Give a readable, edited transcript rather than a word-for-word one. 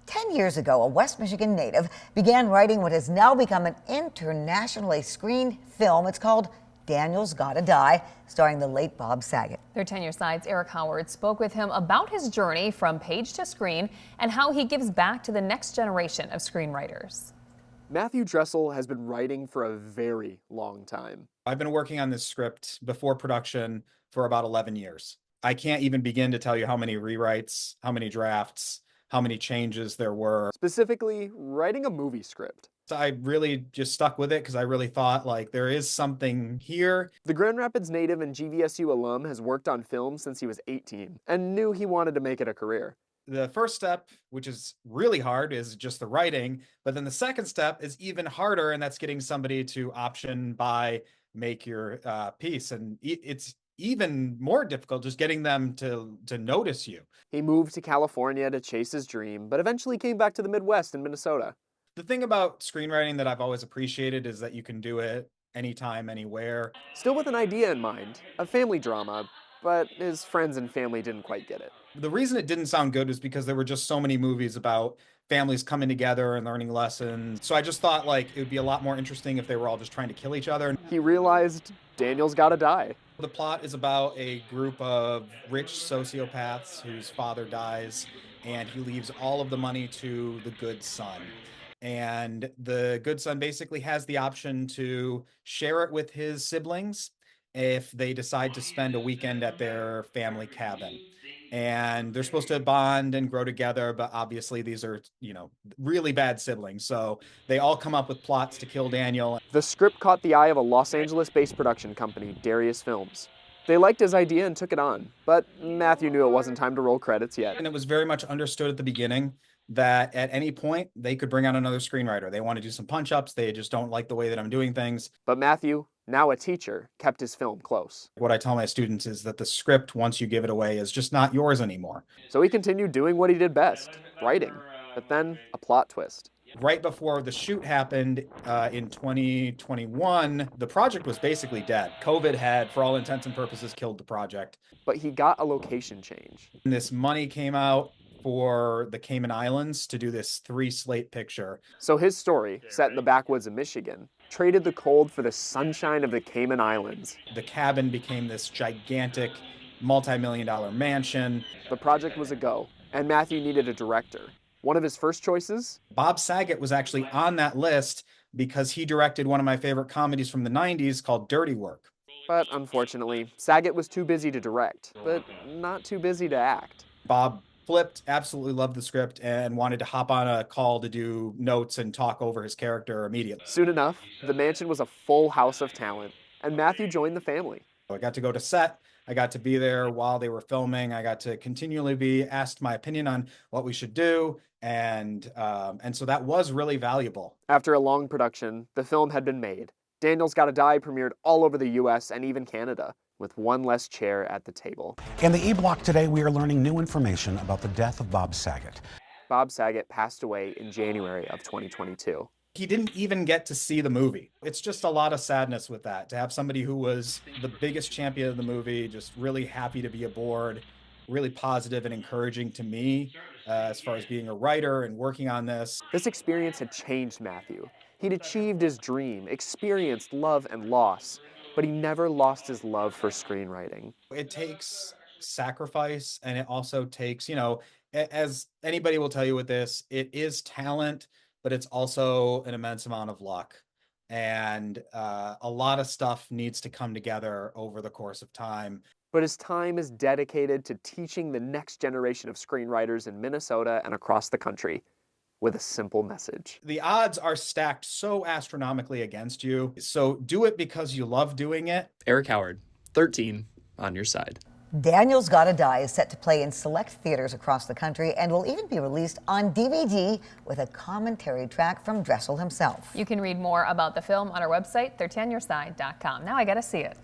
10 years ago, a West Michigan native began writing what has now become an internationally screened film. It's called Daniel's Gotta Die, starring the late Bob Saget. Their 10-year side's Eric Howard spoke with him about his journey from page to screen and how he gives back to the next generation of screenwriters. Matthew Dressel has been writing for a very long time. I've been working on this script before production for about 11 years. I can't even begin to tell you how many rewrites, how many drafts, how many changes there were. Specifically, writing a movie script. So I really just stuck with it because I really thought, like, there is something here. The Grand Rapids native and GVSU alum has worked on film since he was 18 and knew he wanted to make it a career. The first step, which is really hard, is just the writing. But then the second step is even harder, and that's getting somebody to option, buy, make your piece. And it's even more difficult just getting them to notice you. He moved to California to chase his dream, but eventually came back to the Midwest in Minnesota. The thing about screenwriting that I've always appreciated is that you can do it anytime, anywhere. Still with an idea in mind, a family drama, but his friends and family didn't quite get it. The reason it didn't sound good was because there were just so many movies about families coming together and learning lessons. So I just thought, like, it would be a lot more interesting if they were all just trying to kill each other. He realized Daniel's gotta die. The plot is about a group of rich sociopaths whose father dies, and he leaves all of the money to the good son. And the good son basically has the option to share it with his siblings if they decide to spend a weekend at their family cabin. And they're supposed to bond and grow together, but obviously these are, really bad siblings. So they all come up with plots to kill Daniel. The script caught the eye of a Los Angeles-based production company, Darius Films. They liked his idea and took it on, but Matthew knew it wasn't time to roll credits yet. And it was very much understood at the beginning that at any point they could bring on another screenwriter. They want to do some punch-ups. They just don't like the way that I'm doing things. But Matthew, now a teacher, kept his film close. What I tell my students is that the script, once you give it away, is just not yours anymore. So he continued doing what he did best, writing. But then a plot twist. Right before the shoot happened in 2021, the project was basically dead. COVID had, for all intents and purposes, killed the project. But he got a location change. And this money came out for the Cayman Islands to do this 3-slate picture. So his story, set in the backwoods of Michigan, traded the cold for the sunshine of the Cayman Islands. The cabin became this gigantic, multi-million-dollar mansion. The project was a go, and Matthew needed a director. One of his first choices? Bob Saget was actually on that list because he directed one of my favorite comedies from the 90s called Dirty Work. But unfortunately, Saget was too busy to direct, but not too busy to act. Bob flipped, absolutely loved the script, and wanted to hop on a call to do notes and talk over his character immediately. Soon enough, the mansion was a full house of talent, and Matthew joined the family. I got to go to set. I got to be there while they were filming. I got to continually be asked my opinion on what we should do, and so that was really valuable. After a long production, the film had been made. Daniel's Gotta Die premiered all over the US and even Canada, with one less chair at the table. In the E-Block today, we are learning new information about the death of Bob Saget. Bob Saget passed away in January of 2022. He didn't even get to see the movie. It's just a lot of sadness with that, to have somebody who was the biggest champion of the movie, just really happy to be aboard, really positive and encouraging to me as far as being a writer and working on this. This experience had changed Matthew. He'd achieved his dream, experienced love and loss, but he never lost his love for screenwriting. It takes sacrifice, and it also takes, as anybody will tell you with this, it is talent, but it's also an immense amount of luck. And a lot of stuff needs to come together over the course of time. But his time is dedicated to teaching the next generation of screenwriters in Minnesota and across the country with a simple message. The odds are stacked so astronomically against you. So do it because you love doing it. Eric Howard, 13 on your side. Daniel's Gotta Die is set to play in select theaters across the country and will even be released on DVD with a commentary track from Dressel himself. You can read more about the film on our website, their10yourside.com. Now I gotta see it.